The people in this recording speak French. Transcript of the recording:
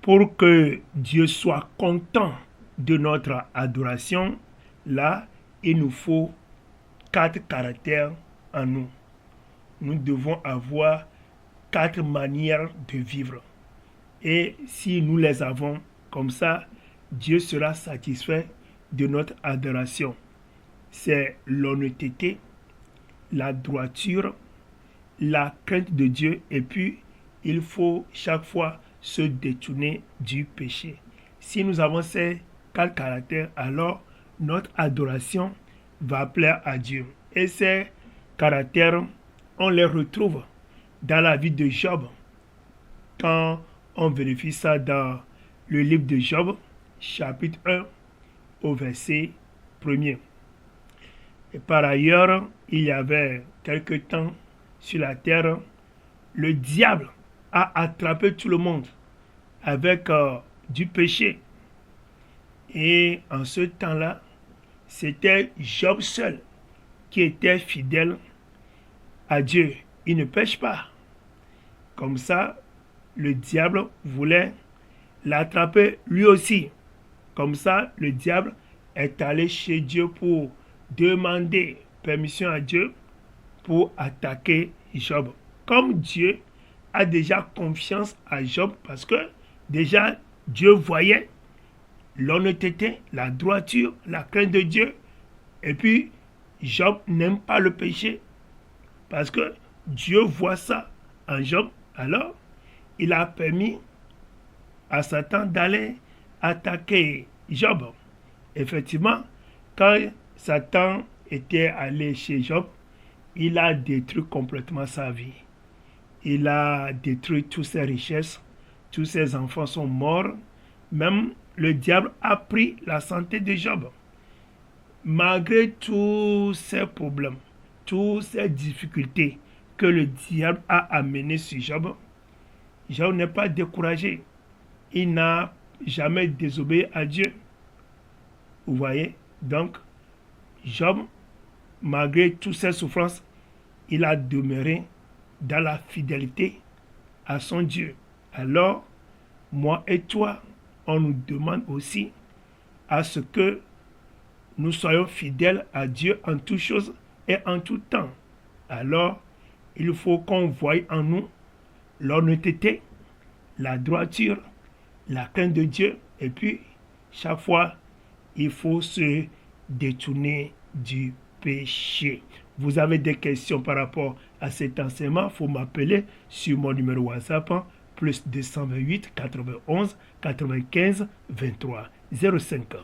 Pour que Dieu soit content de notre adoration, là, il nous faut 4 caractères en nous. Nous devons avoir 4 manières de vivre. Et si nous les avons comme ça, Dieu sera satisfait de notre adoration. C'est l'honnêteté, la droiture, la crainte de Dieu, et puis il faut chaque fois se détourner du péché. Si nous avons ces 4 caractères, alors notre adoration va plaire à Dieu. Et ces caractères, on les retrouve dans la vie de Job. Quand on vérifie ça dans le livre de Job, chapitre 1, au verset 1er. Et par ailleurs, il y avait quelque temps sur la terre, le diable a attrapé tout le monde avec du péché. Et en ce temps-là, c'était Job seul qui était fidèle à Dieu. Il ne pêche pas. Comme ça, le diable voulait l'attraper lui aussi. Comme ça, le diable est allé chez Dieu pour demander permission à Dieu pour attaquer Job. Comme Dieu a déjà confiance à Job, parce que déjà Dieu voyait l'honnêteté, la droiture, la crainte de Dieu. Et puis, Job n'aime pas le péché, parce que Dieu voit ça en Job. Alors, il a permis à Satan d'aller attaquer Job. Effectivement, quand Satan était allé chez Job, il a détruit complètement sa vie. Il a détruit toutes ses richesses. Tous ses enfants sont morts. Même le diable a pris la santé de Job. Malgré tous ces problèmes, toutes ces difficultés que le diable a amenées sur Job, Job n'est pas découragé. Il n'a jamais désobéi à Dieu. Vous voyez? Donc, Job, malgré toutes ces souffrances, il a demeuré dans la fidélité à son Dieu. Alors, moi et toi, on nous demande aussi à ce que nous soyons fidèles à Dieu en toutes choses et en tout temps. Alors, il faut qu'on voie en nous l'honnêteté, la droiture, la crainte de Dieu, et puis, chaque fois, il faut se détourner du péché. Vous avez des questions par rapport à cet enseignement, il faut m'appeler sur mon numéro WhatsApp, plus 228 91 95 23 05.